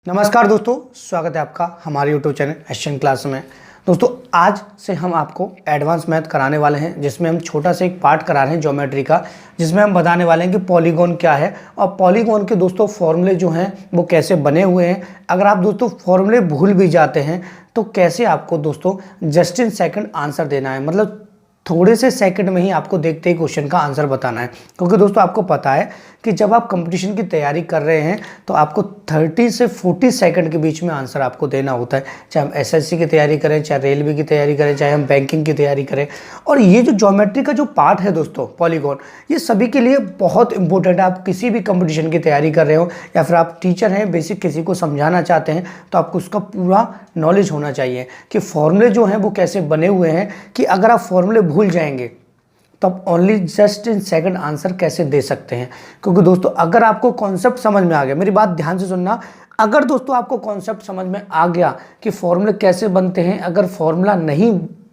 नमस्कार दोस्तों, स्वागत है आपका हमारे यूट्यूब चैनल एशियन क्लास में। दोस्तों आज से हम आपको एडवांस मैथ कराने वाले हैं, जिसमें हम छोटा सा एक पार्ट करा रहे हैं ज्योमेट्री का, जिसमें हम बताने वाले हैं कि पॉलीगॉन क्या है और पॉलीगॉन के दोस्तों फॉर्मूले जो हैं वो कैसे बने हुए हैं। अगर आप दोस्तों फॉर्मूले भूल भी जाते हैं तो कैसे आपको दोस्तों जस्ट इन सेकंड आंसर देना है, मतलब थोड़े से सेकंड में ही आपको देखते ही क्वेश्चन का आंसर बताना है। क्योंकि दोस्तों आपको पता है कि जब आप कंपटीशन की तैयारी कर रहे हैं तो आपको 30 से 40 सेकंड के बीच में आंसर आपको देना होता है, चाहे हम एसएससी की तैयारी करें, चाहे रेलवे की तैयारी करें, चाहे हम बैंकिंग की तैयारी करें। और ये जो ज्योमेट्री का जो पार्ट है दोस्तों पॉलीगॉन, ये सभी के लिए बहुत इंपॉर्टेंट है। आप किसी भी कंपटीशन की तैयारी कर रहे हो या फिर आप टीचर हैं, बेसिक किसी को समझाना चाहते हैं, तो आपको उसका पूरा नॉलेज होना चाहिए कि फॉर्मूले जो हैं वो कैसे बने हुए हैं, कि अगर आप फॉर्मूले भूल जाएंगे तो आप only just in second answer कैसे दे सकते हैं। क्योंकि दोस्तों अगर आपको कॉन्सेप्ट समझ में आ गया, मेरी बात ध्यान से सुनना, अगर दोस्तों आपको कॉन्सेप्ट समझ में आ गया कि फॉर्मूले कैसे बनते हैं, अगर फॉर्मूला नहीं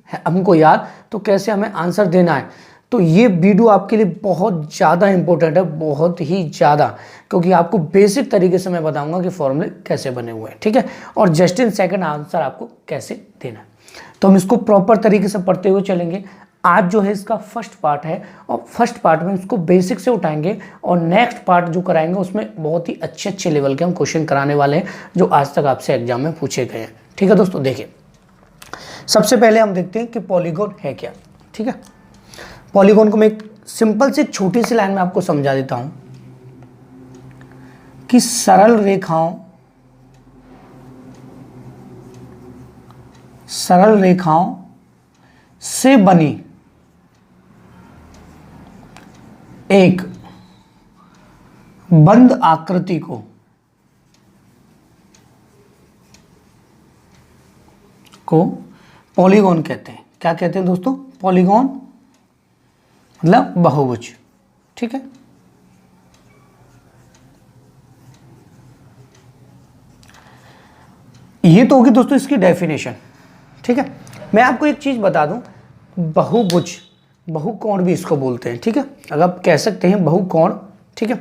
है हमको याद तो कैसे हमें आंसर देना है, तो ये वीडियो आपके लिए बहुत ज़्यादा इंपॉर्टेंट है, बहुत ही ज़्यादा। क्योंकि आपको बेसिक तरीके से मैं बताऊंगा कि फॉर्मूले कैसे बने हुए हैं, ठीक है, और जस्ट इन सेकंड आंसर आपको कैसे देना है। तो हम इसको प्रॉपर तरीके से पढ़ते हुए चलेंगे। आज जो है इसका फर्स्ट पार्ट है और फर्स्ट पार्ट में इसको बेसिक से उठाएंगे और नेक्स्ट पार्ट जो कराएंगे उसमें बहुत ही अच्छे लेवल के हम क्वेश्चन कराने वाले हैं जो आज तक आपसे एग्जाम में पूछे गए हैं। ठीक है दोस्तों, देखिए सबसे पहले हम देखते हैं कि पॉलीगॉन है क्या। ठीक है, पॉलीगॉन को मैं एक सिंपल सी छोटी सी लाइन में आपको समझा देता हूं कि सरल रेखाओं से बनी एक बंद आकृति को पॉलीगॉन कहते हैं। क्या कहते हैं दोस्तों? पॉलीगॉन मतलब बहुभुज। ठीक है, ये तो होगी दोस्तों इसकी डेफिनेशन। ठीक है, मैं आपको एक चीज बता दूं, बहुभुज, बहुकोण भी इसको बोलते हैं। ठीक है, अगर आप कह सकते हैं बहुकोण। ठीक है,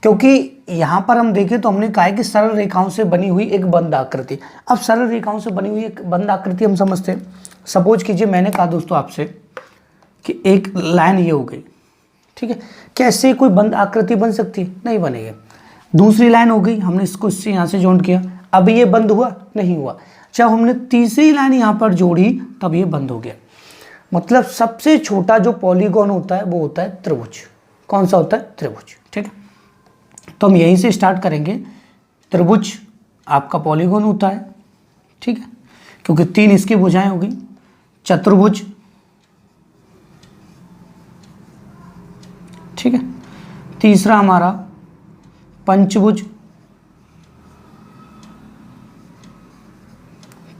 क्योंकि यहां पर हम देखें तो हमने कहा है कि सरल रेखाओं से बनी हुई एक बंद आकृति। अब सरल रेखाओं से बनी हुई एक बंद आकृति हम समझते हैं। सपोज कीजिए मैंने कहा दोस्तों आपसे कि एक लाइन ये हो गई। ठीक है, कैसे कोई बंद आकृति बन सकती है? नहीं बनेगी। दूसरी लाइन हो गई, हमने इसको इससे यहां से जॉइंट किया, अब ये बंद हुआ? नहीं हुआ। जब हमने तीसरी लाइन यहां पर जोड़ी तब ये बंद हो गया। मतलब सबसे छोटा जो पॉलीगॉन होता है वो होता है त्रिभुज। कौन सा होता है? त्रिभुज। ठीक है, तो हम यहीं से स्टार्ट करेंगे। त्रिभुज आपका पॉलीगॉन होता है। ठीक है, क्योंकि 3 इसकी भुजाएं हो गई। चतुर्भुज, ठीक है, तीसरा हमारा पंचभुज।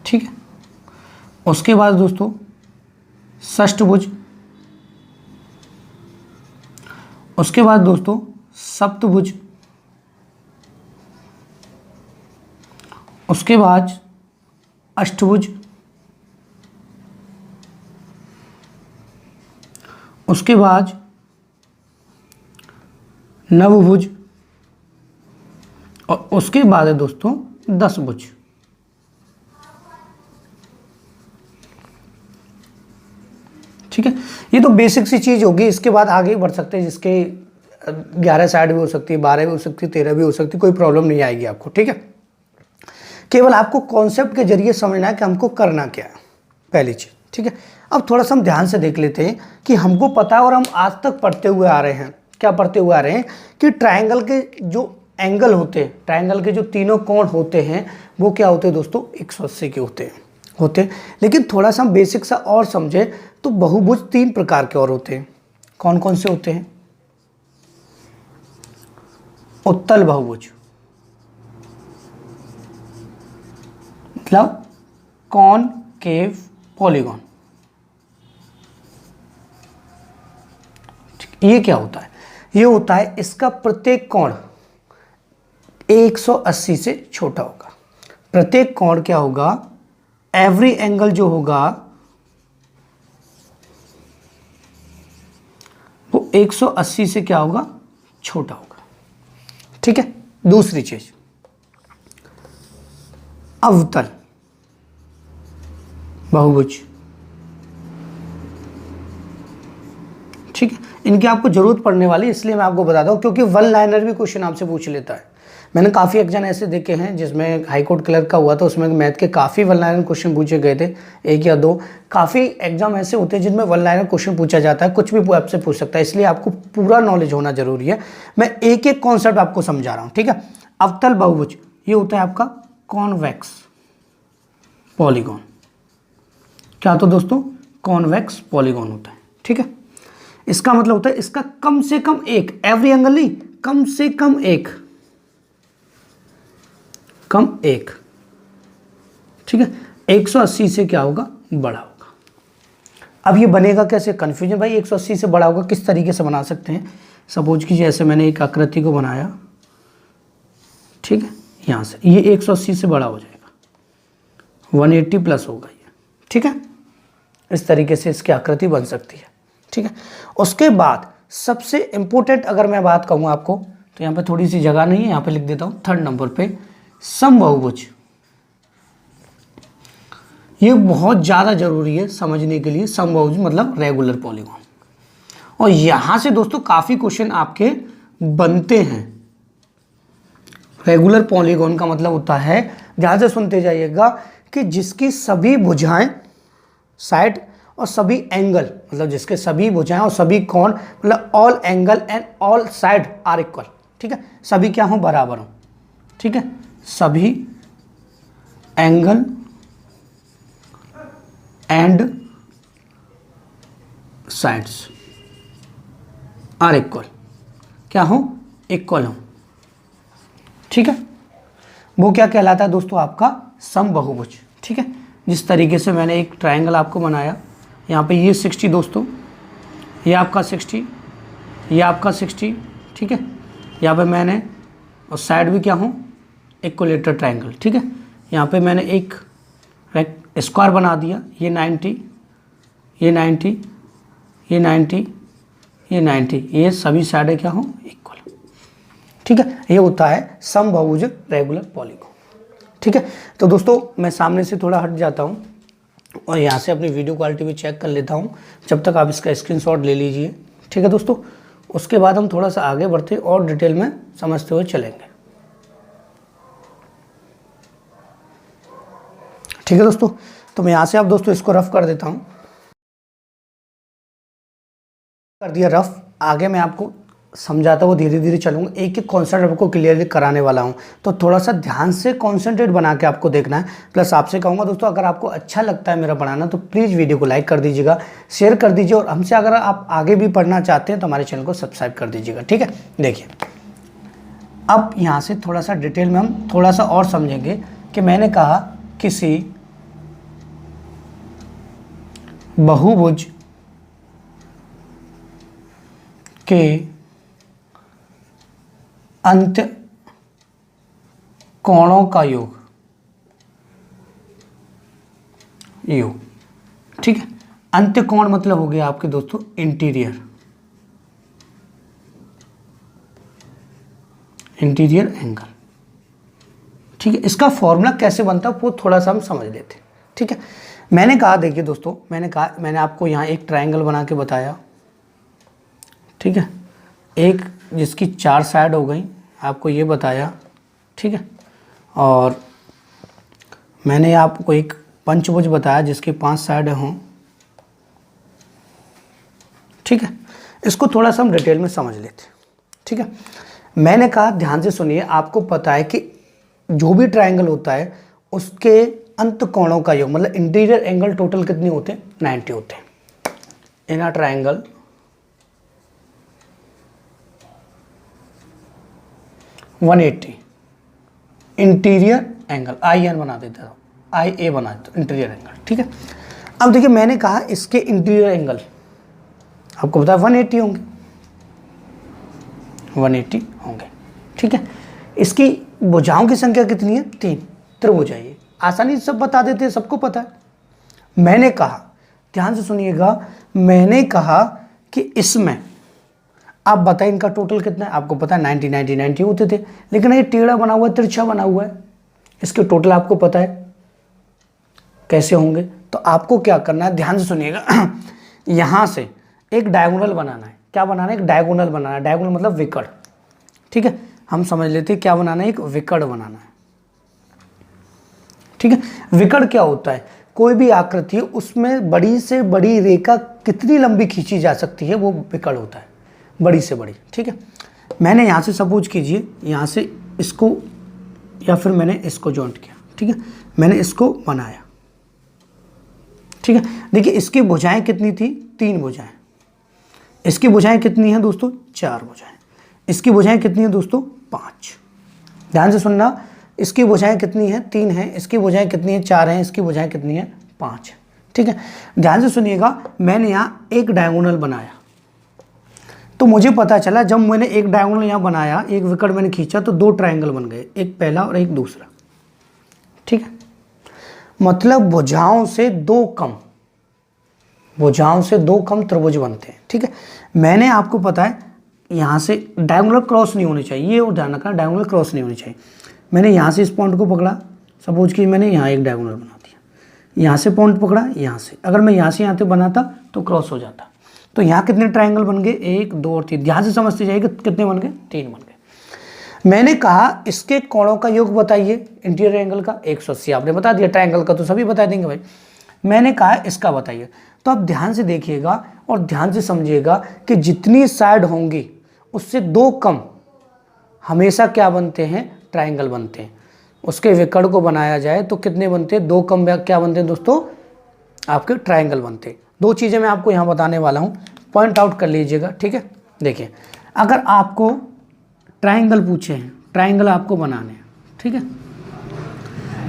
ठीक है, उसके बाद दोस्तों षष्ठभुज, उसके बाद दोस्तों सप्तभुज, उसके बाद अष्टभुज, उसके बाद नवभुज और उसके बाद है दोस्तों 10 भुज। ठीक है, ये तो बेसिक सी चीज होगी। इसके बाद आगे बढ़ सकते हैं, जिसके 11 साइड भी हो सकती है, 12 भी हो सकती है, 13 भी हो सकती है, कोई प्रॉब्लम नहीं आएगी आपको। ठीक है, केवल आपको कॉन्सेप्ट के जरिए समझना है कि हमको करना क्या है, पहली चीज। ठीक है, अब थोड़ा सा हम ध्यान से देख लेते हैं कि हमको पता है और हम आज तक पढ़ते हुए आ रहे हैं। क्या पढ़ते हुए आ रहे हैं? कि ट्राइंगल के जो एंगल होते हैं, ट्राइंगल के जो तीनों कोण होते हैं वो क्या होते हैं दोस्तों? 180 के होते हैं। लेकिन थोड़ा सा हम बेसिक सा और समझे तो बहुभुज 3 प्रकार के और होते हैं। कौन कौन से होते हैं? उत्तल बहुभुज, मतलब कॉनकेव पॉलीगॉन। ये क्या होता है? ये होता है इसका प्रत्येक कोण 180 से छोटा होगा। प्रत्येक कोण क्या होगा? एवरी एंगल जो होगा वो 180 से क्या होगा? छोटा होगा। ठीक है, दूसरी चीज अवतल बहुभुज। ठीक है, इनकी आपको जरूरत पड़ने वाली, इसलिए मैं आपको बताता हूँ, क्योंकि वन लाइनर भी क्वेश्चन आपसे पूछ लेता है। मैंने काफ़ी एग्जाम ऐसे देखे हैं जिसमें हाई कोर्ट क्लर्क का हुआ था, उसमें मैथ के काफ़ी वन लाइनर क्वेश्चन पूछे गए थे, एक या दो। काफ़ी एग्जाम ऐसे होते हैं जिनमें वन लाइनर क्वेश्चन पूछा जाता है, कुछ भी आपसे पूछ सकता है, इसलिए आपको पूरा नॉलेज होना जरूरी है। मैं एक एक कॉन्सेप्ट आपको समझा रहा हूँ। ठीक है, अवतल बहुभुज ये होता है आपका कॉन्वेक्स पॉलीगॉन। क्या तो दोस्तों, कॉन्वेक्स पॉलीगॉन होता है। ठीक है, इसका मतलब होता है इसका कम से कम एक, एवरी एंगल नहीं, कम से कम एक, कम एक। ठीक है, 180 से क्या होगा, बड़ा होगा। अब ये बनेगा कैसे, कंफ्यूजन भाई, 180 से बड़ा होगा किस तरीके से बना सकते हैं। सपोज कीजिए ऐसे मैंने एक आकृति को बनाया, ठीक है, यहाँ से ये 180 से बड़ा हो जाएगा, 180 प्लस होगा ये। ठीक है, इस तरीके से इसकी आकृति बन सकती है। ठीक है, उसके बाद सबसे इंपॉर्टेंट अगर मैं बात कहूँ आपको, तो यहाँ पे थोड़ी सी जगह नहीं है, यहाँ पे लिख देता हूँ 3rd नंबर पे, समबाहुभुज। ये बहुत ज़्यादा जरूरी है समझने के लिए। समबाहुभुज मतलब रेगुलर पॉलीगॉन, और यहाँ से दोस्तों काफ़ी क्वेश्चन आपके बनते हैं। रेगुलर पॉलीगॉन का मतलब होता है, ध्यान से सुनते जाइएगा, कि जिसकी सभी भुजाएं साइड और सभी एंगल, मतलब जिसके सभी भुजाएं और सभी कोण, मतलब all angle and all side are equal. ठीक है, सभी क्या हो, बराबर हो। ठीक है, सभी angle and sides are equal, क्या हो, इक्वल हो। ठीक है, वो क्या कहलाता है दोस्तों, आपका समबाहुभुज। ठीक है, जिस तरीके से मैंने एक ट्रायंगल आपको बनाया, यहाँ पे ये 60 दोस्तों, ये आपका 60, ये आपका 60। ठीक है, यहाँ पे मैंने, और साइड भी क्या हूँ, इक्विलेटरल ट्रायंगल। ठीक है, यहाँ पे मैंने एक स्क्वायर बना दिया, ये 90, ये 90, ये 90, ये 90, ये सभी साइडें क्या हो, इक्वल। ठीक है, ये होता है समबाहुभुज रेगुलर पॉलीगॉन। ठीक है, तो दोस्तों मैं सामने से थोड़ा हट जाता हूँ और यहाँ से अपनी वीडियो क्वालिटी भी चेक कर लेता हूँ, जब तक आप इसका स्क्रीनशॉट ले लीजिए। ठीक है दोस्तों, उसके बाद हम थोड़ा सा आगे बढ़ते और डिटेल में समझते हुए चलेंगे। ठीक है दोस्तों, तो मैं यहाँ से आप दोस्तों इसको रफ कर देता हूँ, कर दिया रफ। आगे मैं आपको समझाता हुआ धीरे धीरे चलूँगा, एक एक कॉन्सेप्ट आपको क्लियरली कराने वाला हूँ, तो थोड़ा सा ध्यान से कॉन्सेंट्रेट बना के आपको देखना है। प्लस आपसे कहूँगा दोस्तों, अगर आपको अच्छा लगता है मेरा पढ़ाना तो प्लीज़ वीडियो को लाइक कर दीजिएगा, शेयर कर दीजिए, और हमसे अगर आप आगे भी पढ़ना चाहते हैं तो हमारे चैनल को सब्सक्राइब कर दीजिएगा। ठीक है, देखिए अब यहाँ से थोड़ा सा डिटेल में हम थोड़ा सा और समझेंगे कि मैंने कहा किसी बहुभुज के अंत्य कोणों का योग, ठीक है, अंत्य कोण मतलब हो गया आपके दोस्तों इंटीरियर एंगल। ठीक है, इसका फॉर्मूला कैसे बनता है वो थोड़ा सा हम समझ लेते हैं। ठीक है, मैंने कहा, देखिए दोस्तों, मैंने आपको यहाँ एक ट्रायंगल बना के बताया। ठीक है, एक जिसकी 4 साइड हो गई, आपको ये बताया। ठीक है, और मैंने आपको एक पंचभुज बताया जिसके 5 साइड हों। ठीक है, इसको थोड़ा सा हम डिटेल में समझ लेते हैं। ठीक है, मैंने कहा, ध्यान से सुनिए, आपको पता है कि जो भी ट्रायंगल होता है उसके अंत कोणों का योग, मतलब इंटीरियर एंगल टोटल कितने होते हैं, 90 होते हैं। In a triangle 180 interior angle, IN बना देता हूँ, IA बना देता हूँ, इंटीरियर एंगल। ठीक है, अब देखिए मैंने कहा इसके इंटीरियर एंगल आपको पता है 180 होंगे, 180 होंगे। ठीक है, इसकी भुजाओं की संख्या कितनी है, 3 त्रिभुज है। ये आसानी से सब बता देते हैं, सबको पता है। मैंने कहा, ध्यान से सुनिएगा, मैंने कहा कि इसमें आप बताएं इनका टोटल कितना है। आपको पता है 90 90 90 होते थे, लेकिन ये टेढ़ा बना हुआ है, तिरछा बना हुआ है, इसके टोटल आपको पता है कैसे होंगे। तो आपको क्या करना है, ध्यान से सुनिएगा। यहाँ से एक डायगोनल बनाना है। क्या बनाना है? एक डायगोनल बनाना है। डायगोनल मतलब विकर्ण, ठीक है। हम समझ लेते हैं क्या बनाना है, एक विकर्ण बनाना है, ठीक है। विकर्ण क्या होता है? कोई भी आकृति है उसमें बड़ी से बड़ी रेखा कितनी लंबी खींची जा सकती है, वो विकर्ण होता है, बड़ी से बड़ी, ठीक है। मैंने यहाँ से सपोज कीजिए, यहाँ से इसको या फिर मैंने इसको जॉइंट किया, ठीक है। मैंने इसको बनाया, ठीक है। देखिए इसकी भुजाएं कितनी थी? 3 भुजाएं। इसकी भुजाएं कितनी हैं दोस्तों? 4 भुजाएं। इसकी भुजाएं कितनी हैं दोस्तों? 5। ध्यान से सुनना, इसकी भुजाएं कितनी हैं? 3 हैं। इसकी भुजाएं कितनी हैं? 4 हैं। इसकी भुजाएं कितनी हैं? 5 है, ठीक है। ध्यान से सुनिएगा, मैंने यहाँ एक डायगोनल बनाया, तो मुझे पता चला जब मैंने एक डायगोनल यहाँ बनाया, एक विकर्ण मैंने खींचा तो 2 ट्रायंगल बन गए, एक पहला और एक दूसरा, ठीक है। मतलब भुजाओं से 2 कम, भुजाओं से 2 कम त्रिभुज बनते हैं, ठीक है। मैंने आपको पता है यहाँ से डायगोनल क्रॉस नहीं होनी चाहिए, ये और ध्यान रखना, डायगोनल क्रॉस नहीं होनी चाहिए। मैंने यहाँ से इस पॉइंट को पकड़ा, सपोज कि मैंने यहाँ एक डायगोनल बना दिया, यहाँ से पॉइंट पकड़ा, यहाँ से, अगर मैं यहाँ से यहाँ तक बनाता तो क्रॉस हो जाता। तो यहाँ कितने ट्रायंगल बन गए? 1 2 और 3। ध्यान से समझते जाइए कितने बन गए? 3 बन गए। मैंने कहा इसके कोणों का योग बताइए, इंटीरियर एंगल का 180 आपने बता दिया, ट्रायंगल का तो सभी बता देंगे भाई। मैंने कहा इसका बताइए। तो अब ध्यान से देखिएगा और ध्यान से समझिएगा कि जितनी साइड होंगी उससे 2 कम हमेशा क्या बनते हैं? ट्रायंगल बनते हैं। उसके विकर्ण को बनाया जाए तो कितने बनते हैं? 2 कम क्या बनते हैं दोस्तों? आपके ट्रायंगल बनते हैं। 2 चीज़ें मैं आपको यहाँ बताने वाला हूँ, पॉइंट आउट कर लीजिएगा, ठीक है। देखिए अगर आपको ट्रायंगल पूछे हैं, ट्रायंगल आपको बनाने हैं, ठीक है,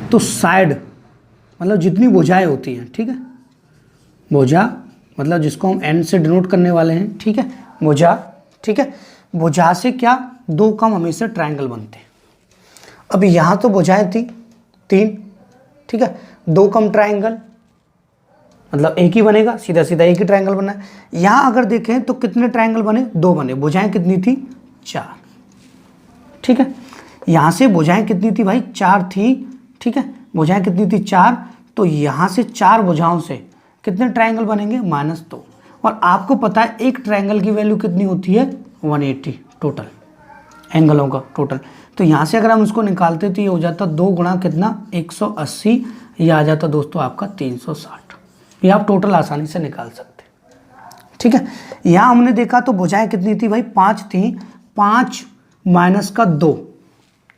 तो साइड मतलब जितनी भुजाएं होती हैं, ठीक है, भुजा मतलब जिसको हम एन से डिनोट करने वाले हैं, ठीक है, भुजा, ठीक है। भुजा से क्या 2 कम हमेशा ट्रायंगल बनते हैं। अब यहाँ तो भुजाएं थी 3, ठीक है, 2 कम ट्रायंगल मतलब एक ही बनेगा, सीधा सीधा एक ही ट्रायंगल बना है। यहाँ अगर देखें तो कितने ट्रायंगल बने? 2 बने। भुजाएं कितनी थी? 4, ठीक है। यहाँ से भुजाएं कितनी थी भाई? 4 थी, ठीक है। भुजाएं कितनी थी? 4। तो यहाँ से 4 भुजाओं से कितने ट्रायंगल बनेंगे? -2। और आपको पता है एक ट्रायंगल की वैल्यू कितनी होती है? 180 टोटल एंगलों का टोटल। तो यहाँ से अगर हम इसको निकालते तो ये हो जाता 2 गुणा कितना? 180। ये आ जाता दोस्तों आपका 360। ये आप टोटल आसानी से निकाल सकते हैं, ठीक है। यहाँ हमने देखा तो भुजाएं कितनी थी भाई? 5 थी। 5 माइनस का 2,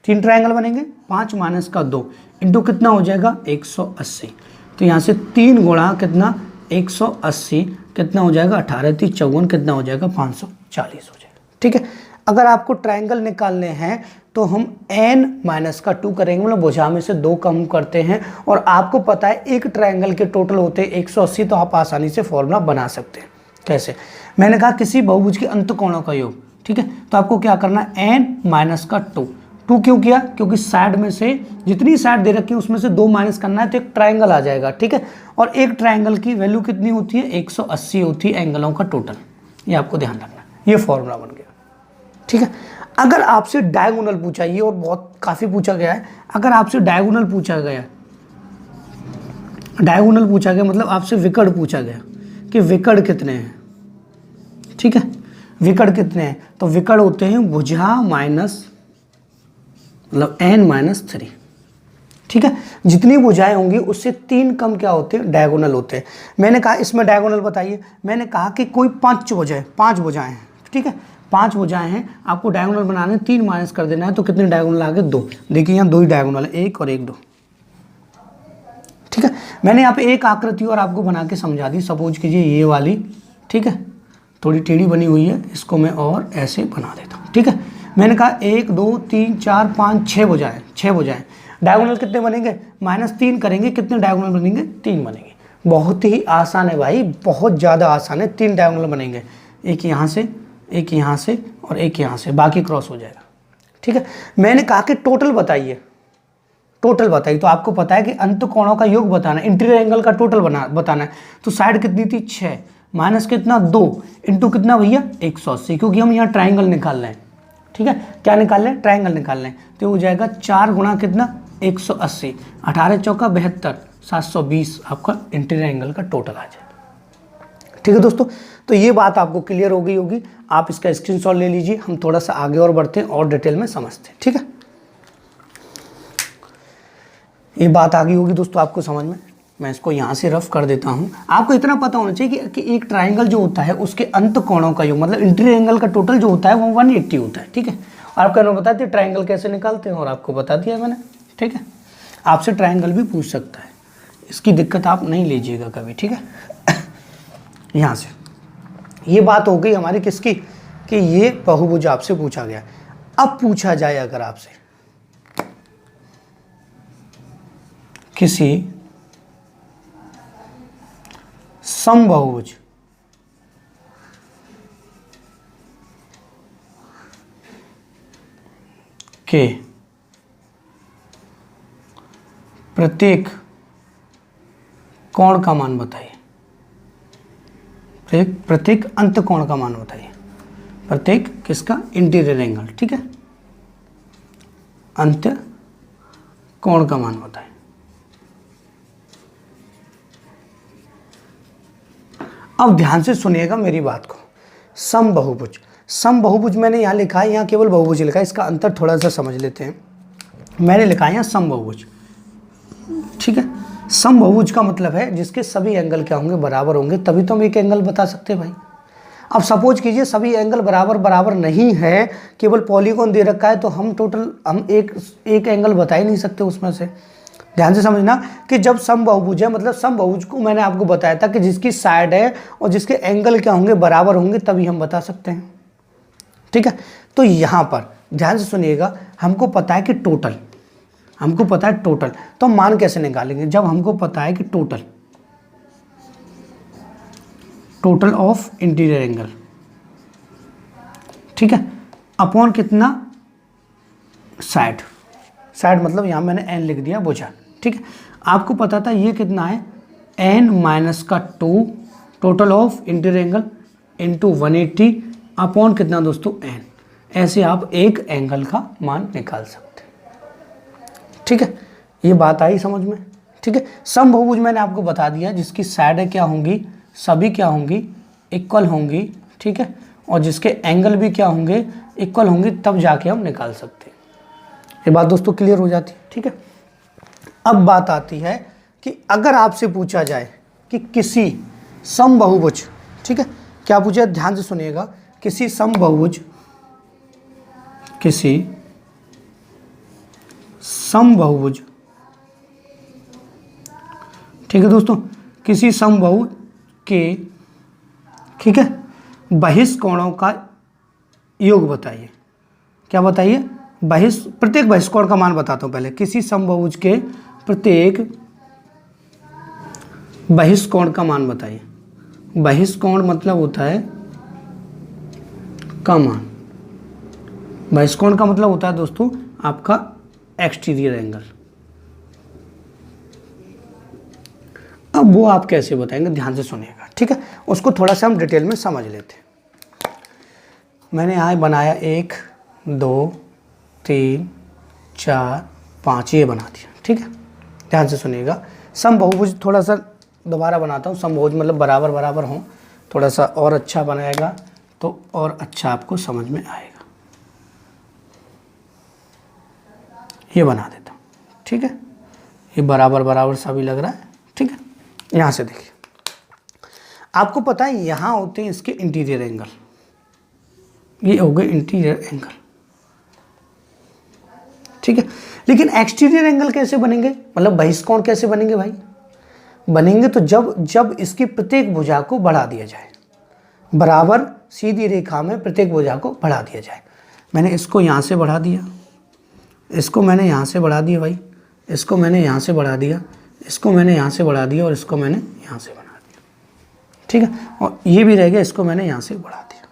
3 ट्रायंगल बनेंगे। 5 माइनस का 2 इंटू कितना हो जाएगा? 180। तो यहाँ से 3 गुणा कितना? 180 कितना हो जाएगा? 18 3 54 कितना हो जाएगा? 540 हो जाएगा, ठीक है। अगर आपको ट्रायंगल निकालने हैं तो हम n माइनस का 2 करेंगे, मतलब भुजा में से 2 कम करते हैं। और आपको पता है एक ट्रायंगल के टोटल होते हैं 180, तो आप आसानी से फॉर्मूला बना सकते हैं। कैसे? मैंने कहा किसी बहुभुज के अंतकोणों का योग, ठीक है। तो आपको क्या करना है? n माइनस का 2 क्यों किया? क्योंकि साइड में से जितनी साइड दे रखी है उसमें से 2 माइनस करना है तो एक ट्रायंगल आ जाएगा, ठीक है। और एक ट्रायंगल की वैल्यू कितनी होती है? 180 होती है एंगलों का टोटल। ये आपको ध्यान रखना है, ये फॉर्मूला बन गया, ठीक है। अगर आपसे डायगोनल पूछा, ये और बहुत काफ़ी पूछा गया है, अगर आपसे डायगोनल पूछा गया, डायगोनल पूछा गया मतलब आपसे विकर्ण पूछा गया कि विकर्ण कितने हैं, ठीक है, विकर्ण कितने हैं, तो विकर्ण होते हैं भुजा माइनस मतलब n-3, ठीक है। जितनी भुजाएं होंगी उससे 3 कम क्या होते हैं? डायगोनल होते हैं। मैंने कहा इसमें डायगोनल बताइए। मैंने कहा कि कोई 5 भुजाएं हैं, ठीक है, 5 भुजाएं हैं, आपको डायगोनल बनाने 3 माइनस कर देना है तो कितने डायगोनल आ गए? 2। देखिए यहाँ 2 ही डायगोनल है, 1 और 1 2, ठीक है। मैंने यहाँ पे एक आकृति और आपको बना के समझा दी। सपोज कीजिए ये वाली, ठीक है, थोड़ी टेढ़ी बनी हुई है, इसको मैं और ऐसे बना देता हूँ, ठीक है। मैंने कहा 1 2 3 4 5 6 भुजाएं, 6 भुजाएं। डायगोनल कितने बनेंगे? -3 करेंगे, कितने डायगोनल बनेंगे? 3 बनेंगे। बहुत ही आसान है भाई, बहुत ज़्यादा आसान है। 3 डायगोनल बनेंगे, एक यहाँ से, एक यहाँ से और एक यहाँ से, बाकी क्रॉस हो जाएगा, ठीक है। मैंने कहा कि टोटल बताइए, टोटल बताइए। तो आपको पता है कि अंतकोणों का योग बताना है, इंटीरियर एंगल का टोटल बताना है। तो साइड कितनी थी? 6 माइनस कितना? 2 इंटू कितना भैया? 180, क्योंकि हम यहाँ ट्राइंगल निकाल रहे हैं, ठीक है। क्या निकाल रहे हैं? ट्राइंगल निकाल रहे हैं। तो हो जाएगा 4 गुणा कितना? 180, 18 चौका 72, 720 आपका इंटीरियर एंगल का टोटल आ जाए। ठीक है दोस्तों, तो ये बात आपको क्लियर हो गई होगी। आप इसका स्क्रीनशॉट ले लीजिए, हम थोड़ा सा आगे और बढ़ते हैं और डिटेल में समझते हैं। ठीक है, ये बात आ गई होगी दोस्तों आपको समझ में। मैं इसको यहाँ से रफ कर देता हूँ। आपको इतना पता होना चाहिए कि एक ट्राइंगल जो होता है उसके अंत कोणों का योग, मतलब इंटीरियर एंगल का टोटल जो होता है वो 180 होता है। ठीक है, और आपको बता दिया ट्राइंगल कैसे निकालते हैं, और आपको बता दिया मैंने। ठीक है, आपसे ट्राइंगल भी पूछ सकता है, इसकी दिक्कत आप नहीं लीजिएगा कभी। ठीक है, यहाँ से ये बात हो गई हमारी किसकी, कि ये बहुभुज आपसे पूछा गया। अब पूछा जाए अगर आपसे किसी समबाहुभुज के प्रत्येक कोण का मान बताइए, प्रत्येक अंत कोण का मान बताइए, प्रत्येक किसका, इंटीरियर एंगल। ठीक है, अंत कोण का मान बताइए। अब ध्यान से सुनिएगा मेरी बात को। समबाहुभुज, समबाहुभुज मैंने यहाँ लिखा है, यहाँ केवल बहुभुज लिखा है, इसका अंतर थोड़ा सा समझ लेते हैं। मैंने लिखा है यहाँ समबाहुभुज। ठीक है, समबाहुभुज का मतलब है जिसके सभी एंगल क्या होंगे, बराबर होंगे, तभी तो हम एक एंगल बता सकते हैं भाई। अब सपोज कीजिए सभी एंगल बराबर नहीं है, केवल पॉलीगॉन दे रखा है, तो हम एक एंगल बता ही नहीं सकते उसमें से। ध्यान से समझना कि जब समबाहुभुज है, मतलब समबाहुभुज को मैंने आपको बताया था कि जिसकी साइड है और जिसके एंगल क्या होंगे, बराबर होंगे, तभी हम बता सकते हैं। ठीक है, तो यहाँ पर ध्यान से सुनिएगा, हमको पता है कि टोटल, हमको पता है टोटल, तो हम मान कैसे निकालेंगे, जब हमको पता है कि टोटल ऑफ इंटीरियर एंगल, ठीक है, अपॉन कितना, साइड मतलब यहाँ मैंने n लिख दिया भुजा। ठीक है, आपको पता था ये कितना है, n-2 total of interior angle into 180 upon कितना दोस्तों, n। ऐसे आप एक एंगल का मान निकाल सकते हैं। ठीक है, ये बात आई समझ में। ठीक है, समबाहुभुज मैंने आपको बता दिया जिसकी साइड क्या होंगी, सभी क्या होंगी, इक्वल होंगी। ठीक है, और जिसके एंगल भी क्या होंगे, इक्वल होंगे, तब जाके हम निकाल सकते हैं। ये बात दोस्तों क्लियर हो जाती है। ठीक है, अब बात आती है कि अगर आपसे पूछा जाए कि किसी समबाहुभुज, ठीक है, क्या पूछा, ध्यान से सुनिएगा, किसी समबाहुभुज ठीक है दोस्तों, किसी समबाहु के, ठीक है, बहिष्कोणों का योग बताइए। क्या बताइए, प्रत्येक बहिष्कोण का मान बताता हूं पहले। किसी समबाहुभुज के प्रत्येक बहिष्कोण का मान बताइए। बहिष्कोण मतलब होता है का मान, बहिष्कोण का मतलब होता है दोस्तों आपका एक्सटीरियर एंगल। अब वो आप कैसे बताएंगे, ध्यान से सुनिएगा। ठीक है, उसको थोड़ा सा हम डिटेल में समझ लेते हैं। मैंने यहाँ बनाया 1 2 3 4 5, ये बना दिया। ठीक है, ध्यान से सुनिएगा। समबाहुभुज थोड़ा सा दोबारा बनाता हूँ, समबाहुभुज मतलब बराबर हों, थोड़ा सा और अच्छा बनाएगा तो और अच्छा आपको समझ में आएगा। ये बना देता हूँ। ठीक है, ये बराबर सा भी लग रहा है। ठीक है, यहाँ से देखिए, आपको पता है यहाँ होते हैं इसके इंटीरियर एंगल, ये हो गए इंटीरियर एंगल। ठीक है, लेकिन एक्सटीरियर एंगल कैसे बनेंगे, मतलब बहिष्कोण कैसे बनेंगे भाई, बनेंगे तो जब इसकी प्रत्येक भुजा को बढ़ा दिया जाए, बराबर सीधी रेखा में प्रत्येक भुजा को बढ़ा दिया जाए। मैंने इसको यहाँ से बढ़ा दिया, इसको मैंने यहाँ से बढ़ा दिया भाई, इसको मैंने यहाँ से बढ़ा दिया, इसको मैंने यहाँ से बढ़ा दिया और इसको मैंने यहाँ से बढ़ा दिया। ठीक है, और ये भी रह गया, इसको मैंने यहाँ से बढ़ा दिया।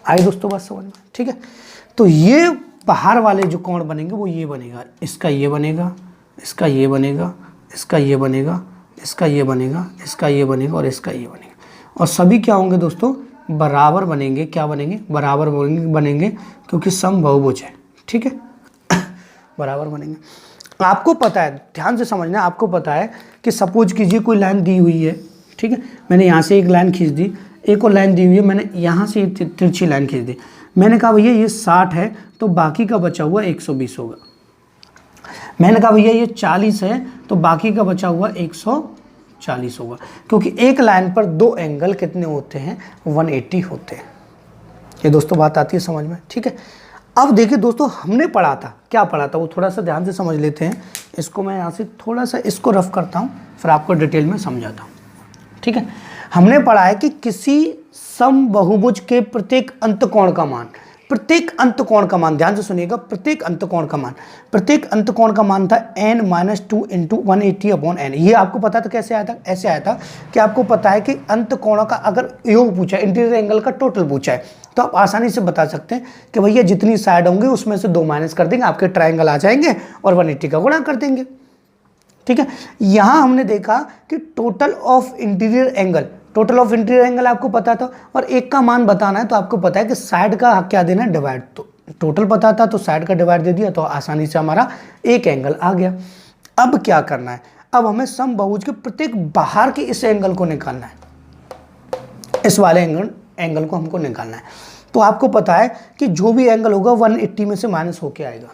आई दोस्तों बात समझ में। ठीक है, तो ये बाहर वाले जो कोण बनेंगे वो ये बनेगा, इसका ये बनेगा, इसका ये बनेगा, इसका ये बनेगा, इसका ये बनेगा, इसका ये बनेगा और इसका ये बनेगा। और सभी क्या होंगे दोस्तों, बराबर बनेंगे। क्या बनेंगे, बराबर बनेंगे क्योंकि समबाहुभुज है। ठीक है, बराबर बनेंगे। आपको पता है, ध्यान से समझना, आपको पता है कि सपोज कीजिए कोई लाइन दी हुई है, ठीक है, मैंने यहाँ से एक लाइन खींच दी, एक और लाइन दी हुई है, मैंने यहाँ से तिरछी लाइन खींच दी, मैंने कहा भैया ये 60 है तो बाकी का बचा हुआ 120 होगा। मैंने कहा भैया ये 40 है तो बाकी का बचा हुआ 140 होगा, क्योंकि एक लाइन पर दो एंगल कितने होते हैं, 180 होते हैं। ये दोस्तों बात आती है समझ में, ठीक है। अब देखिए दोस्तों, हमने पढ़ा था, क्या पढ़ा था वो थोड़ा सा ध्यान से समझ लेते हैं। इसको मैं यहाँ से थोड़ा सा इसको रफ करता हूँ, फिर आपको डिटेल में समझाता हूँ, ठीक है। हमने पढ़ा है कि किसी समबहुभुज के प्रत्येक अंतकोण का मान, प्रत्येक अंतकोण का मान, ध्यान से सुनिएगा, प्रत्येक अंतकोण का मान, प्रत्येक अंतकोण का मान था n-2 × 180/n। ये आपको पता था कैसे आया था, ऐसे आया था कि आपको पता है कि अंतकोणों का अगर योग पूछा है, इंटीरियर एंगल का टोटल पूछा है, तो आप आसानी से बता सकते हैं कि भैया जितनी साइड होंगे उसमें से 2 माइनस कर देंगे, आपके ट्राइंगल आ जाएंगे और 180 का गुणा कर देंगे, ठीक है। यहां हमने देखा कि total of interior angle, total of interior angle आपको पता था, और एक का मान बताना है तो आपको पता है कि साइड का क्या देना है, डिवाइड। तो टोटल पता था तो साइड का डिवाइड दे दिया, तो आसानी से हमारा एक एंगल आ गया। अब क्या करना है, अब हमें समबाहुभुज के प्रत्येक बाहर के इस एंगल को निकालना है, इस वाले एंगल को हमको निकालना है। तो आपको पता है कि जो भी एंगल होगा 180 में से माइनस होके आएगा,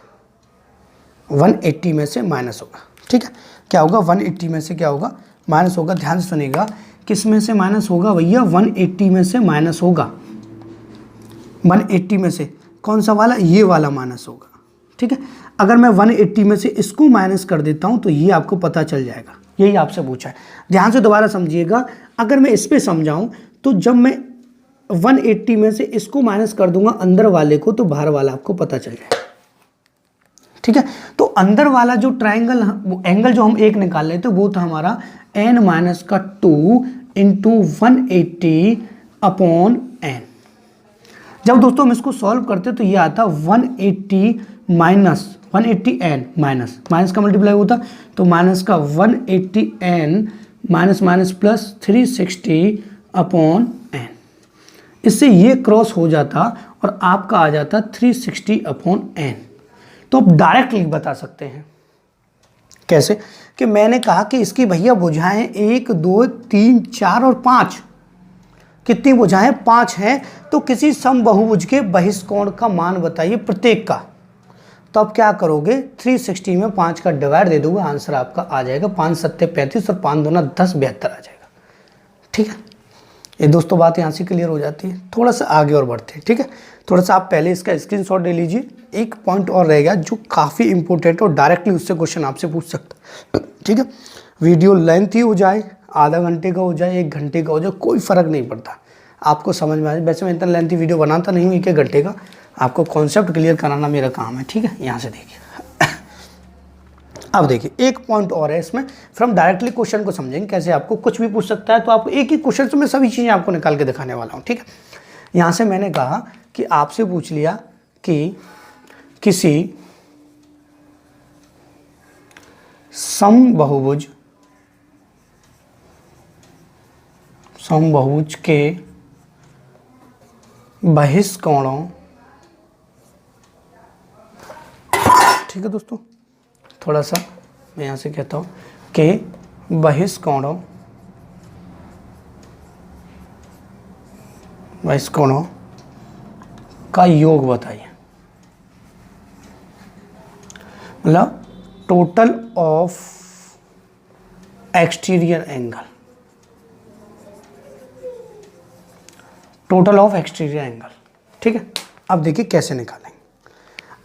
180 में से माइनस होगा, ठीक है। क्या होगा, 180 में से क्या होगा, माइनस होगा। ध्यान से सुनिएगा, किस में से माइनस होगा भैया, 180 में से माइनस होगा, 180 में से कौन सा वाला, ये वाला माइनस होगा, ठीक है। अगर मैं 180 में से इसको माइनस कर देता हूं तो ये आपको पता चल जाएगा, यही आपसे पूछा है। ध्यान से दोबारा समझिएगा, अगर मैं इस पे समझाऊं तो जब मैं 180 में से इसको माइनस कर दूंगा अंदर वाले को, तो बाहर वाला आपको पता चल जाएगा, ठीक है। तो अंदर वाला जो ट्राइंगल एंगल जो हम एक निकाल लेते वो था हमारा n-2 × 180/n। जब दोस्तों हम इसको सॉल्व करते तो ये आता 180 माइनस 180n माइनस का मल्टीप्लाई होता, तो माइनस का 180n minus minus plus 360/n। इससे ये क्रॉस हो जाता और आपका आ जाता 360/n। तो आप डायरेक्टली बता सकते हैं कैसे, कि मैंने कहा कि इसकी भैया भुजाएं 1 2 3 4 और 5, कितनी भुजाएं, 5 हैं। तो किसी समबहुभुज के बहिष्कोण का मान बताइए प्रत्येक का। तो आप क्या करोगे, 360 में 5 का डिवाइड दे दोगे, आंसर आपका आ जाएगा 5 7 35 और 5 2 10 72 आ जाएगा, ठीक है। ये दोस्तों बात यहाँ से क्लियर हो जाती है। थोड़ा सा आगे और बढ़ते हैं, ठीक है। थोड़ा सा आप पहले इसका स्क्रीनशॉट ले लीजिए, एक पॉइंट और रहेगा जो काफ़ी इंपॉर्टेंट है और डायरेक्टली उससे क्वेश्चन आपसे पूछ सकता है, ठीक है। वीडियो लेंथ ही हो जाए, आधा घंटे का हो जाए, 1 घंटे का हो जाए, कोई फ़र्क नहीं पड़ता, आपको समझ में आ जाए। वैसे मैं इतना लेंथी वीडियो बनाता नहीं हूँ 1 घंटे का, आपको कॉन्सेप्ट क्लियर कराना मेरा काम है, ठीक है। यहाँ से देखिए, अब देखिए एक पॉइंट और है इसमें, फिर हम डायरेक्टली क्वेश्चन को समझेंगे कैसे। आपको कुछ भी पूछ सकता है, तो आपको एक ही क्वेश्चन से मैं सभी चीज़ें आपको निकाल के दिखाने वाला हूँ, ठीक है। यहाँ से मैंने कहा कि आपसे पूछ लिया कि किसी समबहुभुज के बहिष्कोणों, ठीक है दोस्तों, थोड़ा सा मैं यहाँ से कहता हूँ कि बहिष्कोणों का योग बताइए, मतलब total of exterior angle, total of exterior angle, ठीक है। अब देखिए कैसे निकालेंगे।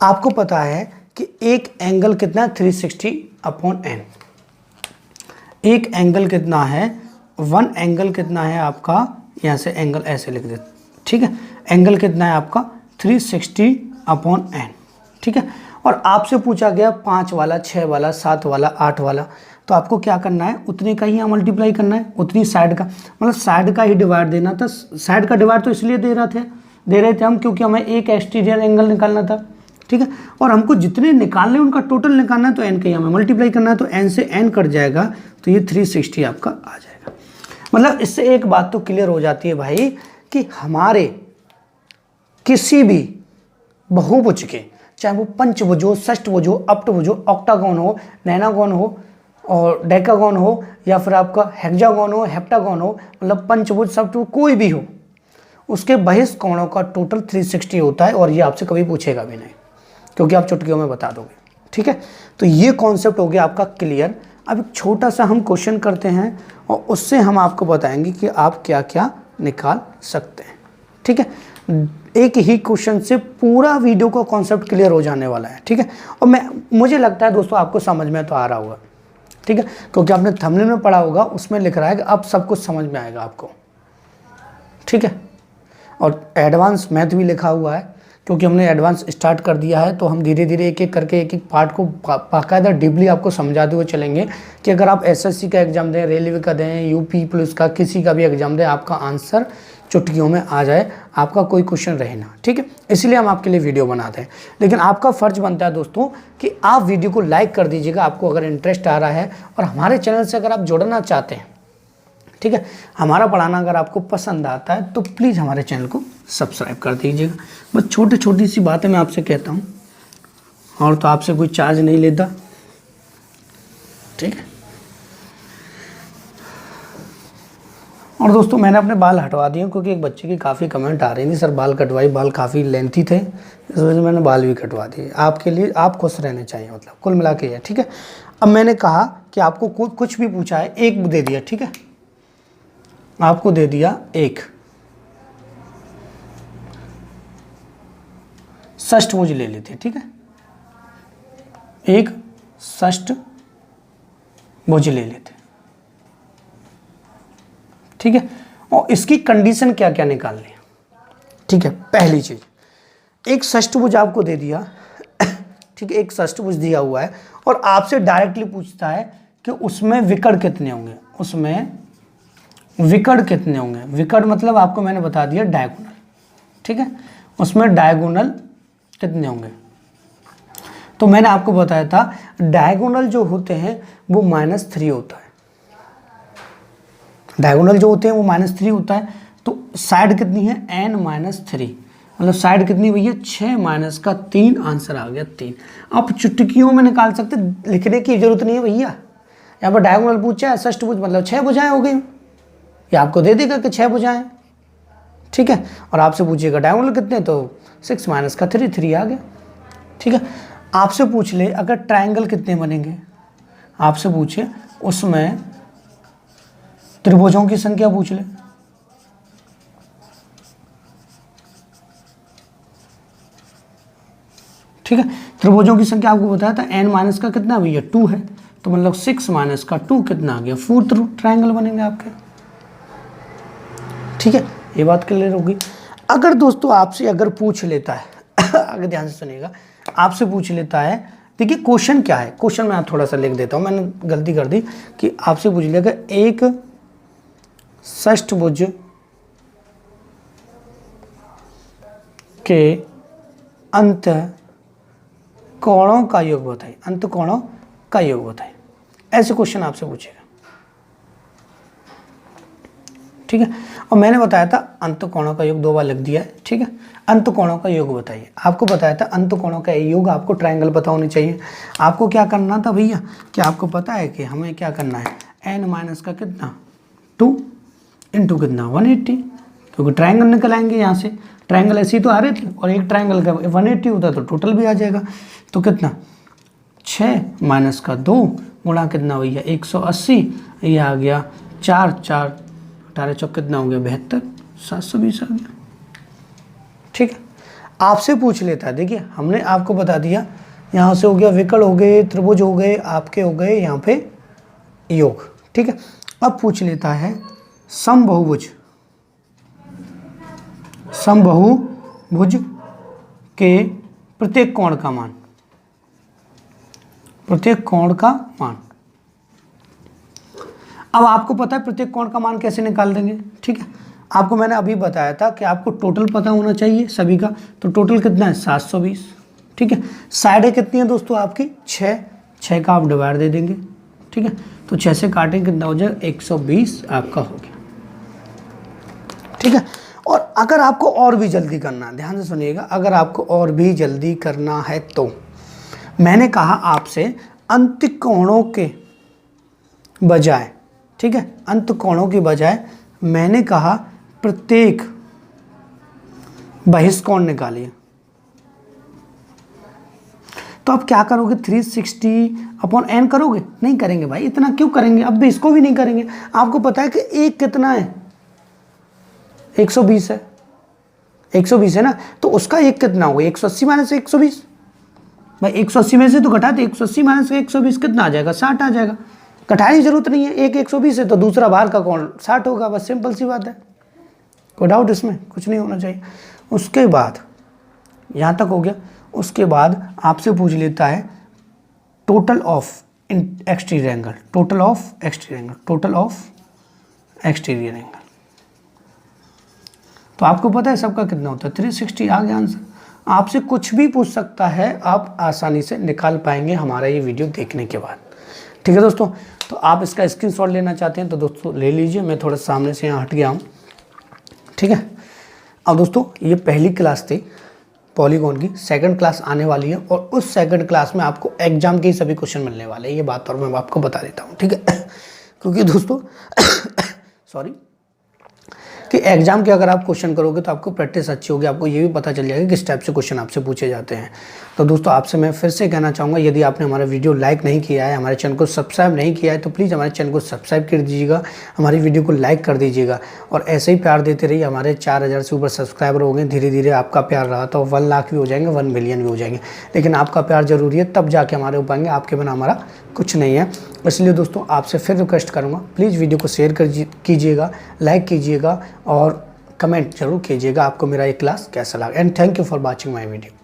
आपको पता है कि एक एंगल कितना है, 360/n। एक एंगल कितना है, 1 एंगल कितना है आपका, यहाँ से एंगल ऐसे लिख देते, ठीक है। एंगल कितना है आपका 360/n, ठीक है। और आपसे पूछा गया 5 वाला, 6 वाला, 7 वाला, 8 वाला, तो आपको क्या करना है, उतने का ही यहाँ मल्टीप्लाई करना है, उतनी साइड का, मतलब साइड का ही डिवाइड देना था। साइड का डिवाइड तो इसलिए दे रहे थे हम क्योंकि हमें एक एक्सटीरियर एंगल निकालना था, ठीक है। और हमको जितने निकालने उनका टोटल निकालना है, तो n का यहाँ में मल्टीप्लाई करना है, तो n से n कट जाएगा, तो ये 360 आपका आ जाएगा। मतलब इससे एक बात तो क्लियर हो जाती है भाई कि हमारे किसी भी बहुभुज के चाहे वो पंचभुज हो, षष्ठभुज हो, अष्टभुज हो, ऑक्टागोन हो, नैनागोन हो और डेकागोन हो, या फिर आपका हेक्सागोन हो, हेप्टागोन हो, मतलब पंचभुज षष्ठभुज कोई भी हो, उसके बहिष्ठ कोणों का टोटल 360 होता है। और ये आपसे कभी पूछेगा भी नहीं, क्योंकि आप चुटकियों में बता दोगे। ठीक है, तो ये कॉन्सेप्ट हो गया आपका क्लियर। अब एक छोटा सा हम क्वेश्चन करते हैं और उससे हम आपको बताएंगे कि आप क्या क्या निकाल सकते हैं। ठीक है, एक ही क्वेश्चन से पूरा वीडियो का कॉन्सेप्ट क्लियर हो जाने वाला है। ठीक है, और मुझे लगता है दोस्तों आपको समझ में तो आ रहा होगा। ठीक है, क्योंकि आपने थंबनेल में पढ़ा होगा, उसमें लिख रहा है कि अब सब कुछ समझ में आएगा आपको। ठीक है, और एडवांस मैथ भी लिखा हुआ है, क्योंकि हमने एडवांस स्टार्ट कर दिया है, तो हम धीरे धीरे एक एक करके एक एक पार्ट को बाकायदा डीपली आपको समझाते हुए चलेंगे कि अगर आप एसएससी का एग्जाम दें, रेलवे का दें, यूपी पुलिस का, किसी का भी एग्जाम दें, आपका आंसर चुटकियों में आ जाए, आपका कोई क्वेश्चन रहे ना। ठीक है, इसलिए हम आपके लिए वीडियो बनाते हैं। लेकिन आपका फ़र्ज बनता है दोस्तों कि आप वीडियो को लाइक कर दीजिएगा, आपको अगर इंटरेस्ट आ रहा है, और हमारे चैनल से अगर आप जुड़ना चाहते हैं, ठीक है, हमारा पढ़ाना अगर आपको पसंद आता है, तो प्लीज़ हमारे चैनल को सब्सक्राइब कर दीजिएगा। बस छोटी सी बातें मैं आपसे कहता हूँ, और तो आपसे कोई चार्ज नहीं लेता। ठीक है, और दोस्तों मैंने अपने बाल हटवा दिए, क्योंकि एक बच्चे की काफ़ी कमेंट आ रही थी, सर बाल कटवाई, बाल काफ़ी लेंथी थे, इस वजह से मैंने बाल भी कटवा दिए। आपके लिए आप खुश रहने चाहिए, मतलब कुल मिला के ये। ठीक है, अब मैंने कहा कि आपको कुछ भी पूछा है, एक दे दिया। ठीक है, आपको दे दिया एक षष्ठभुज ले लेते हैं। ठीक है, एक षष्ठभुज ले लेते हैं। ठीक है, और इसकी कंडीशन क्या क्या निकालनी है। ठीक है, पहली चीज, एक षष्ठभुज आपको दे दिया। ठीक है, एक षष्ठभुज दिया हुआ है, और आपसे डायरेक्टली पूछता है कि उसमें विकर्ण कितने होंगे, उसमें विकर्ण कितने होंगे। विकर्ण मतलब आपको मैंने बता दिया डायगोनल। ठीक है, उसमें डायगोनल कितने होंगे, तो मैंने आपको बताया था डायगोनल जो होते हैं वो -3 होता है। डायगोनल जो होते हैं वो -3 होता है, तो साइड कितनी है, n-3, मतलब साइड कितनी भैया 6 - का 3, आंसर आ गया 3। आप चुटकियों में निकाल सकते, लिखने की जरूरत नहीं है भैया। यहाँ पर डायगोनल पूछा है, षष्ठभुज मतलब 6 भुजाएं हो गई, ये आपको दे देगा कि 6 भुजाएं। ठीक है, और आपसे पूछिएगा डायगोनल कितने, तो 6 - का 3, 3 आ गया। ठीक है, आपसे पूछ ले अगर ट्रायंगल कितने बनेंगे, आपसे पूछे उसमें त्रिभुजों की संख्या पूछ ले। ठीक है, त्रिभुजों की संख्या आपको बताया था, n- का कितना भैया 2 है, तो मतलब 6 - का 2 कितना आ गया, 4 ट्रायंगल बनेंगे आपके। ठीक है, ये बात क्लियर होगी। अगर दोस्तों आपसे अगर पूछ लेता है अगर ध्यान से सुनिएगा, आपसे पूछ लेता है, देखिए क्वेश्चन क्या है, क्वेश्चन में आप थोड़ा सा लिख देता हूं, मैंने गलती कर दी कि आपसे पूछ लेगा एक षष्ठभुज के अंत कोणों का योग बताइए, अंत कोणों का योग बताइए, ऐसे क्वेश्चन आपसे पूछेगा। ठीक है, और मैंने बताया था अंत कोणों का योग 2 बार लिख दिया है। ठीक है, अंत कोणों का योग बताइए, आपको बताया था अंत कोणों का योग आपको ट्रायंगल पता होनी चाहिए। आपको क्या करना था भैया, क्या आपको पता है कि हमें क्या करना है, n- का कितना 2 इंटू कितना 180, क्योंकि ट्रायंगल निकल आएंगे यहाँ से, ट्रायंगल ऐसे ही तो आ रहे थे, और एक ट्रायंगल का 180 होता तो टोटल भी आ जाएगा। तो कितना 6 - का 2 गुणा कितना भैया 180, ये आ गया 4 4 18 चौक कितना हो गया 72, 720 आ गया। ठीक है, आपसे पूछ लेता है, देखिए हमने आपको बता दिया, यहाँ से हो गया विकर्ण हो गए, त्रिभुज हो गए, आपके हो गए यहाँ पे योग। ठीक है, अब पूछ लेता है समबाहुभुज, समबाहुभुज के प्रत्येक कोण का मान, प्रत्येक कोण का मान। अब आपको पता है प्रत्येक कोण का मान कैसे निकाल देंगे। ठीक है, आपको मैंने अभी बताया था कि आपको टोटल पता होना चाहिए सभी का, तो टोटल कितना है 720। ठीक है, साइडें कितनी है दोस्तों आपकी 6 का आप डिवाइड दे देंगे। ठीक है, तो 6 से काटेंगे कितना हो जाएगा 120 आपका हो गया। ठीक है, और अगर आपको और भी जल्दी करना है, ध्यान से सुनिएगा, अगर आपको और भी जल्दी करना है तो मैंने कहा आपसे अंतकोणों के बजाय, ठीक है, अंतकोणों के बजाय मैंने कहा प्रत्येक बहिष्कोण निकालिए। तो आप क्या करोगे, 360/n करोगे? नहीं करेंगे भाई, इतना क्यों करेंगे, अब भी इसको भी नहीं करेंगे। आपको पता है कि एक कितना है, 120 है, 120 है ना, तो उसका एक कितना होगा, 180 माइनस 120। भाई 180 में से तो घटाते, 180 माइनस 120 कितना आ जाएगा, 60 आ जाएगा। घटाने की जरूरत नहीं है, एक 120 है तो दूसरा बाहर का कौन 60 होगा, बस सिंपल सी बात है, कोई डाउट इसमें कुछ नहीं होना चाहिए। उसके बाद यहाँ तक हो गया। उसके बाद आपसे पूछ लेता है total of exterior angle, total of exterior angle, total of exterior angle. तो आपको पता है सबका कितना होता है, 360। आ गया आंसर। आपसे कुछ भी पूछ सकता है, आप आसानी से निकाल पाएंगे हमारा ये वीडियो देखने के बाद। ठीक है दोस्तों, तो आप इसका स्क्रीनशॉट लेना चाहते हैं तो दोस्तों ले लीजिए, मैं थोड़ा सामने से यहाँ हट गया हूँ। ठीक है, अब दोस्तों ये पहली क्लास थी पॉलीगॉन की, सेकंड क्लास आने वाली है और उस सेकंड क्लास में आपको एग्जाम के ही सभी क्वेश्चन मिलने वाले हैं, ये बात और मैं आपको बता देता हूँ। ठीक है, क्योंकि दोस्तों सॉरी, कि एग्जाम के अगर आप क्वेश्चन करोगे तो आपको प्रैक्टिस अच्छी होगी, आपको ये भी पता चल जाएगा किस टाइप से क्वेश्चन आपसे पूछे जाते हैं। तो दोस्तों आपसे मैं फिर से कहना चाहूँगा, यदि आपने हमारा वीडियो लाइक नहीं किया है, हमारे चैनल को सब्सक्राइब नहीं किया है, तो प्लीज़ हमारे चैनल को सब्सक्राइब कर दीजिएगा, हमारी वीडियो को लाइक कर दीजिएगा और ऐसे ही प्यार देते रहिए। हमारे 4000 से ऊपर सब्सक्राइबर हो गए, धीरे धीरे आपका प्यार रहा तो 1 लाख भी हो जाएंगे, 1 मिलियन भी हो जाएंगे, लेकिन आपका प्यार जरूरी है, तब जाके हमारे हो पाएंगे, आपके बिना हमारा कुछ नहीं है। इसलिए दोस्तों आपसे फिर रिक्वेस्ट करूँगा, प्लीज़ वीडियो को शेयर कीजिएगा, लाइक कीजिएगा और कमेंट जरूर कीजिएगा आपको मेरा ये क्लास कैसा लगा। And thank you for watching my video.